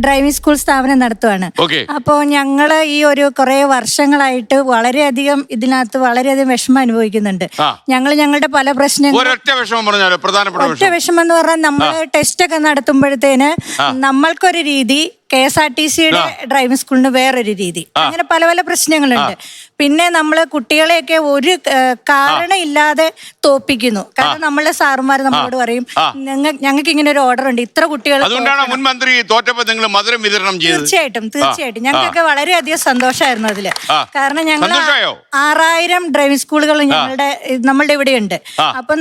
Driving school സ്ഥാപനം നടത്തുവാണ്. അപ്പോൾ ഞങ്ങള് ഈ ഒരു കുറെ വർഷങ്ങളായിട്ട് വളരെയധികം ഇതിനകത്ത് വളരെയധികം വിഷമം അനുഭവിക്കുന്നുണ്ട്. ഞങ്ങളുടെ പല പ്രശ്നങ്ങളും ഒറ്റ വിഷമം എന്ന് പറഞ്ഞാൽ നമ്മള് ടെസ്റ്റ് ഒക്കെ നടത്തുമ്പോഴത്തേന് നമ്മൾക്കൊരു രീതി, KSRTCയുടെ ഡ്രൈവിംഗ് സ്കൂളിന് വേറൊരു രീതി, അങ്ങനെ പല പല പ്രശ്നങ്ങളുണ്ട്. പിന്നെ നമ്മള് കുട്ടികളെയൊക്കെ ഒരു കാരണം ഇല്ലാതെ തോപ്പിക്കുന്നു. കാരണം നമ്മളെ സാറുമാർ നമ്മളോട് പറയും, ഞങ്ങൾക്ക് ഇങ്ങനെ ഒരു ഓർഡർ ഉണ്ട്, ഇത്ര കുട്ടികൾ. തീർച്ചയായിട്ടും ഞങ്ങൾക്കൊക്കെ വളരെയധികം സന്തോഷമായിരുന്നു അതില്. കാരണം ഞങ്ങൾ 6000 ഡ്രൈവിംഗ് സ്കൂളുകൾ നമ്മളുടെ ഇവിടെ ഉണ്ട്. അപ്പൊ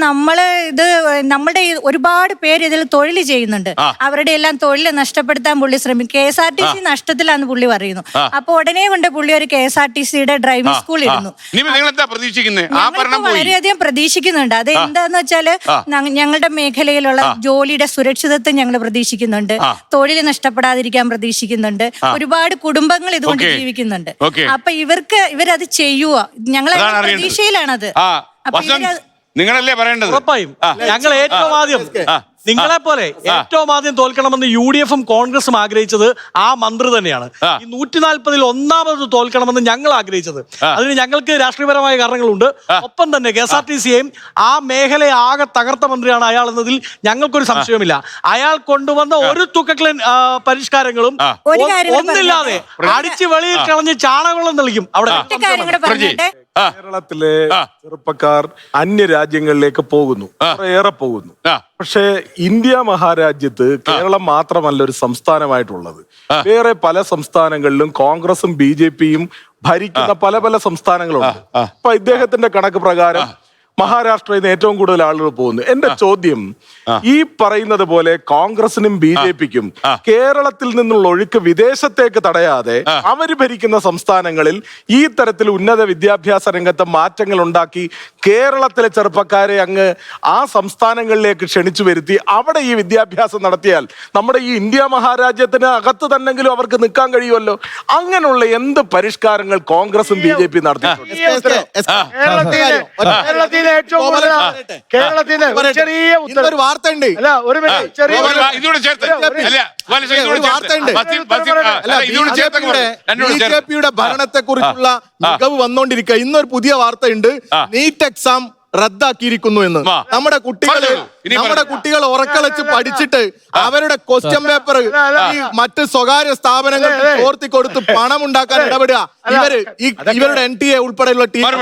നമ്മളുടെ ഒരുപാട് പേര് ഇതിൽ തൊഴിൽ ചെയ്യുന്നുണ്ട്. അവരുടെ എല്ലാം തൊഴിൽ നഷ്ടപ്പെടുത്താൻ പുള്ളി ശ്രമിക്കും. KSRTC നഷ്ടത്തിലാന്ന് പുള്ളി പറയുന്നു. അപ്പൊ ഉടനെ കൊണ്ട് പുള്ളി ഒരു KSRTCയുടെ ഡ്രൈവിംഗ് സ്കൂൾ ഇടുന്നു. വളരെയധികം പ്രതീക്ഷിക്കുന്നുണ്ട്. അത് എന്താന്ന് വെച്ചാല് ഞങ്ങളുടെ മേഖലയിലുള്ള ജോലിയുടെ സുരക്ഷിതത്വം ഞങ്ങൾ പ്രതീക്ഷിക്കുന്നുണ്ട്, തൊഴിൽ നഷ്ടപ്പെടാതിരിക്കാൻ പ്രതീക്ഷിക്കുന്നുണ്ട്. ഒരുപാട് കുടുംബങ്ങൾ ഇതുകൊണ്ട് ജീവിക്കുന്നുണ്ട്. അപ്പൊ ഇവരത് ചെയ്യുക, ഞങ്ങൾ പ്രതീക്ഷയിലാണത്. നിങ്ങളല്ലേ പറയേണ്ടത്. ഉറപ്പായും ഞങ്ങൾ ഏറ്റവും ആദ്യം നിങ്ങളെ പോലെ ഏറ്റവും ആദ്യം തോൽക്കണമെന്ന് UDFും കോൺഗ്രസും ആഗ്രഹിച്ചത് ആ മന്ത്രി തന്നെയാണ്. ഈ 140-ൽ ഒന്നാമത് തോൽക്കണമെന്ന് ഞങ്ങൾ ആഗ്രഹിച്ചത്. അതിന് ഞങ്ങൾക്ക് രാഷ്ട്രീയപരമായ കാരണങ്ങളുണ്ട്. ഒപ്പം തന്നെ KSRTCയെയും ആ മേഖലയെ ആകെ തകർത്ത മന്ത്രിയാണ് അയാൾ എന്നതിൽ ഞങ്ങൾക്കൊരു സംശയമില്ല. അയാൾ കൊണ്ടുവന്ന ഒരു തുക്കക്ലൻ പരിഷ്കാരങ്ങളും ഒന്നില്ലാതെ അടിച്ച് വെളിയിൽ കളഞ്ഞ് ചാണകവെള്ളം തെളിക്കും. അവിടെ കേരളത്തിലെ ചെറുപ്പക്കാർ അന്യരാജ്യങ്ങളിലേക്ക് പോകുന്നു, ഏറെ പോകുന്നു. പക്ഷേ ഇന്ത്യ മഹാരാജ്യത്ത് കേരളം മാത്രമല്ല ഒരു സംസ്ഥാനമായിട്ടുള്ളത്. വേറെ പല സംസ്ഥാനങ്ങളിലും കോൺഗ്രസും BJPയും ഭരിക്കുന്ന പല പല സംസ്ഥാനങ്ങളുണ്ട്. അപ്പൊ ഇദ്ദേഹത്തിന്റെ കണക്ക് പ്രകാരം മഹാരാഷ്ട്രയിൽ നിന്ന് ഏറ്റവും കൂടുതൽ ആളുകൾ പോകുന്നു. എന്റെ ചോദ്യം, ഈ പറയുന്നത് പോലെ കോൺഗ്രസിനും BJPക്കും കേരളത്തിൽ നിന്നുള്ള ഒഴുക്ക് വിദേശത്തേക്ക് തടയാതെ അവര് ഭരിക്കുന്ന സംസ്ഥാനങ്ങളിൽ ഈ തരത്തിൽ ഉന്നത വിദ്യാഭ്യാസ രംഗത്ത് മാറ്റങ്ങൾ ഉണ്ടാക്കി കേരളത്തിലെ ചെറുപ്പക്കാരെ അങ്ങ് ആ സംസ്ഥാനങ്ങളിലേക്ക് ക്ഷണിച്ചു വരുത്തി അവിടെ ഈ വിദ്യാഭ്യാസം നടത്തിയാൽ നമ്മുടെ ഈ ഇന്ത്യ മഹാരാജ്യത്തിന് അകത്ത് തന്നെങ്കിലും അവർക്ക് നിൽക്കാൻ കഴിയുമല്ലോ. അങ്ങനെയുള്ള എന്ത് പരിഷ്കാരങ്ങൾ കോൺഗ്രസും BJPയും നടത്തിയിട്ടുണ്ട്? കേരളത്തിന് ചെറിയ ഒരു വാർത്തയുണ്ട്. BJPയുടെ ഭരണത്തെ കുറിച്ചുള്ള മികവ് വന്നോണ്ടിരിക്കുക. ഇന്നൊരു പുതിയ വാർത്തയുണ്ട്, നീറ്റ് എക്സാം റദ്ദാക്കിയിരിക്കുന്നു എന്ന്. നമ്മുടെ കുട്ടികൾ ഉറക്കളച്ച് പഠിച്ചിട്ട് അവരുടെ ക്വസ്റ്റ്യൻ പേപ്പർ ഈ മറ്റ് സ്വകാര്യ സ്ഥാപനങ്ങൾ ചോർത്തി കൊടുത്ത് പണം ഉണ്ടാക്കാൻ ഇടപെടുക. ഇവരുടെ NTA ഉൾപ്പെടെയുള്ള കേന്ദ്ര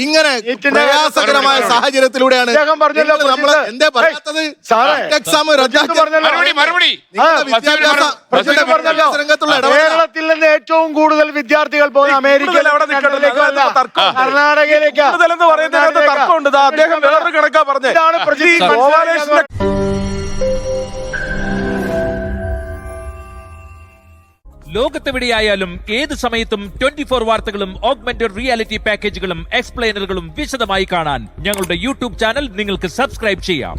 ഇങ്ങനെ പ്രയാസകരമായ സാഹചര്യത്തിലൂടെയാണ് നമ്മൾ എന്തേ പറയാത്തത്? എക്സാം രംഗത്തുള്ള കേരളത്തിൽ നിന്ന് ഏറ്റവും കൂടുതൽ വിദ്യാർത്ഥികൾ പോകുന്ന അമേരിക്കയിൽ കർണാടകയിലേക്ക് തർക്കമുണ്ട്. അദ്ദേഹം വേറൊരു കണക്കാ പറഞ്ഞത്. ലോകത്തെവിടെയായാലും ഏത് സമയത്തും 24 വാർത്തകളും ഓഗ്മെന്റഡ് റിയാലിറ്റി പാക്കേജുകളും എക്സ്പ്ലെയിനറുകളും വിശദമായി കാണാൻ ഞങ്ങളുടെ YouTube ചാനൽ നിങ്ങൾക്ക് സബ്സ്ക്രൈബ് ചെയ്യാം.